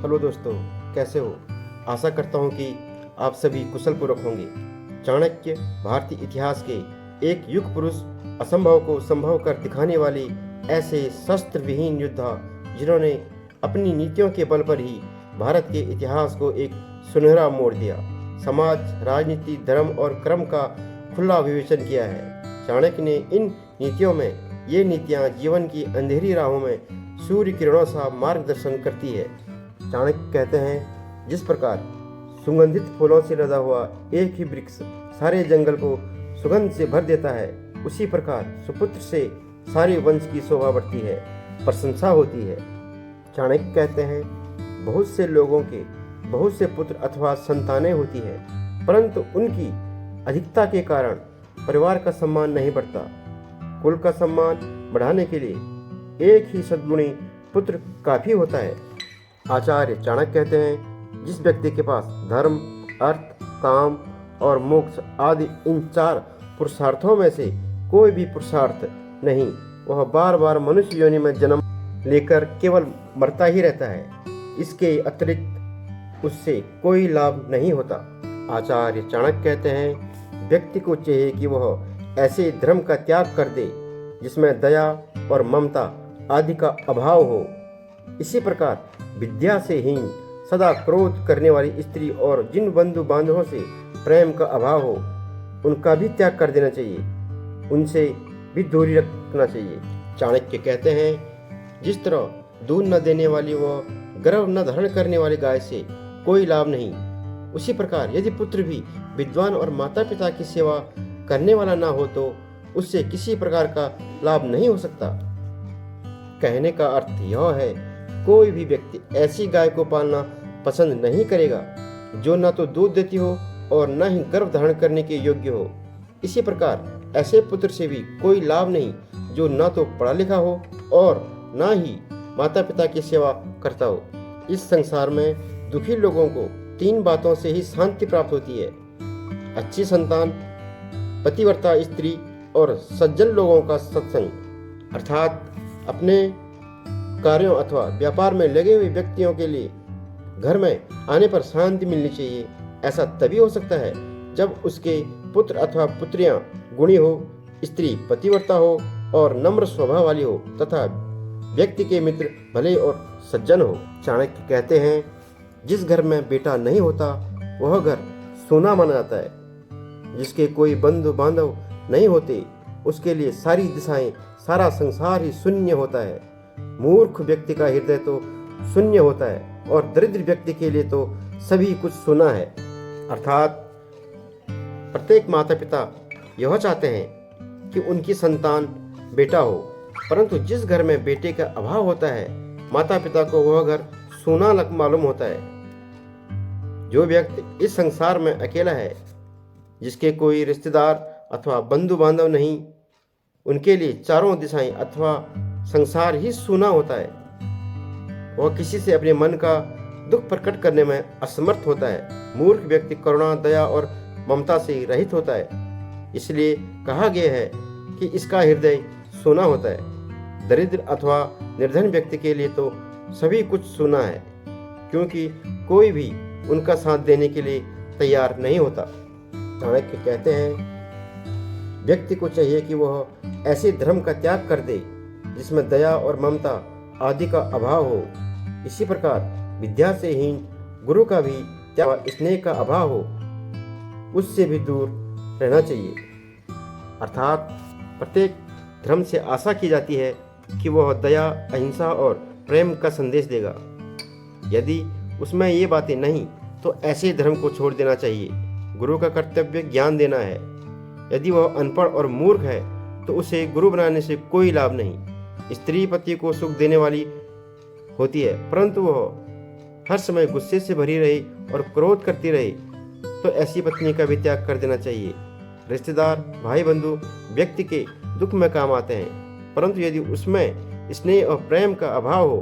Hello दोस्तों, कैसे हो? आशा करता हूँ कि आप सभी कुशल पूर्वक होंगे। चाणक्य भारतीय इतिहास के एक युग पुरुष, असंभव को संभव कर दिखाने वाले ऐसे शस्त्र विहीन योद्धा जिन्होंने अपनी नीतियों के बल पर ही भारत के इतिहास को एक सुनहरा मोड़ दिया। समाज, राजनीति, धर्म और कर्म का खुला विवेचन किया है। चाणक्य ने इन नीतियों में ये नीतियाँ जीवन की अंधेरी राहों में सूर्य किरणों सा मार्गदर्शन करती है। चाणक्य कहते हैं, जिस प्रकार सुगंधित फूलों से लदा हुआ एक ही वृक्ष सारे जंगल को सुगंध से भर देता है, उसी प्रकार सुपुत्र से सारे वंश की शोभा बढ़ती है, प्रशंसा होती है। चाणक्य कहते हैं, बहुत से लोगों के बहुत से पुत्र अथवा संतानें होती है, परंतु उनकी अधिकता के कारण परिवार का सम्मान नहीं बढ़ता। कुल का सम्मान बढ़ाने के लिए एक ही सद्गुणी पुत्र काफी होता है। आचार्य चाणक्य कहते हैं, जिस व्यक्ति के पास धर्म, अर्थ, काम और मोक्ष आदि इन 4 पुरुषार्थों में से कोई भी पुरुषार्थ नहीं, वह बार बार मनुष्य योनि में जन्म लेकर केवल मरता ही रहता है। इसके अतिरिक्त उससे कोई लाभ नहीं होता। आचार्य चाणक्य कहते हैं, व्यक्ति को चाहिए कि वह ऐसे धर्म का त्याग कर दे जिसमें दया और ममता आदि का अभाव हो। इसी प्रकार विद्या से हीन, सदा क्रोध करने वाली स्त्री और जिन बंधु बांधवों से प्रेम का अभाव हो, उनका भी त्याग कर देना चाहिए, उनसे भी दूरी रखना चाहिए। चाणक्य कहते हैं, जिस तरह दूध न देने वाली व गर्भ न धारण करने वाली गाय से कोई लाभ नहीं, उसी प्रकार यदि पुत्र भी विद्वान और माता पिता की सेवा करने वाला ना हो तो उससे किसी प्रकार का लाभ नहीं हो सकता। कहने का अर्थ यह है, कोई भी व्यक्ति ऐसी गाय को पालना पसंद नहीं करेगा जो न तो दूध देती हो और न ही गर्भ धारण करने के योग्य हो। इसी प्रकार ऐसे पुत्र से भी कोई लाभ नहीं जो न तो पढ़ा लिखा हो और न ही माता पिता की सेवा करता हो। इस संसार में दुखी लोगों को 3 बातों से ही शांति प्राप्त होती है: अच्छी संतान, पतिव्रता स्त्री और सज्जन लोगों का सत्संग। अर्थात अपने कार्यों अथवा व्यापार में लगे हुए व्यक्तियों के लिए घर में आने पर शांति मिलनी चाहिए। ऐसा तभी हो सकता है जब उसके पुत्र अथवा पुत्रियां गुणी हो, स्त्री पतिव्रता हो और नम्र स्वभाव वाली हो तथा व्यक्ति के मित्र भले और सज्जन हो। चाणक्य कहते हैं, जिस घर में बेटा नहीं होता वह घर सूना माना जाता है। जिसके कोई बंधु बांधव नहीं होते उसके लिए सारी दिशाएं, सारा संसार ही शून्य होता है। मूर्ख व्यक्ति का हृदय तो शून्य होता है और दरिद्र व्यक्ति के लिए तो सभी कुछ सुना है। अर्थात प्रत्येक माता पिता यह चाहते हैं कि उनकी संतान बेटा हो, परंतु जिस घर में बेटे का अभाव होता है माता पिता को वह घर सूना मालूम होता है। जो व्यक्ति इस संसार में अकेला है, जिसके कोई रिश्तेदार अथवा बंधु बांधव नहीं, उनके लिए चारों दिशाएं अथवा संसार ही सूना होता है। वह किसी से अपने मन का दुख प्रकट करने में असमर्थ होता है। मूर्ख व्यक्ति करुणा, दया और ममता से रहित होता है। इसलिए कहा गया है कि इसका हृदय सूना होता है। दरिद्र अथवा निर्धन व्यक्ति के लिए तो सभी कुछ सूना है, क्योंकि कोई भी उनका साथ देने के लिए तैयार नहीं होता। चाणक्य कहते हैं, व्यक्ति को चाहिए कि वह ऐसे धर्म का त्याग कर दे जिसमें दया और ममता आदि का अभाव हो। इसी प्रकार विद्या से हीन गुरु का भी त्याग, स्नेह का अभाव हो, उससे भी दूर रहना चाहिए। अर्थात प्रत्येक धर्म से आशा की जाती है कि वह दया, अहिंसा और प्रेम का संदेश देगा। यदि उसमें ये बातें नहीं तो ऐसे धर्म को छोड़ देना चाहिए। गुरु का कर्तव्य ज्ञान देना है। यदि वह अनपढ़ और मूर्ख है तो उसे गुरु बनाने से कोई लाभ नहीं। स्त्री पति को सुख देने वाली होती है, परंतु वह हर समय गुस्से से भरी रहे और क्रोध करती रहे तो ऐसी पत्नी का भी त्याग कर देना चाहिए। रिश्तेदार, भाई बंधु व्यक्ति के दुख में काम आते हैं, परंतु यदि उसमें स्नेह और प्रेम का अभाव हो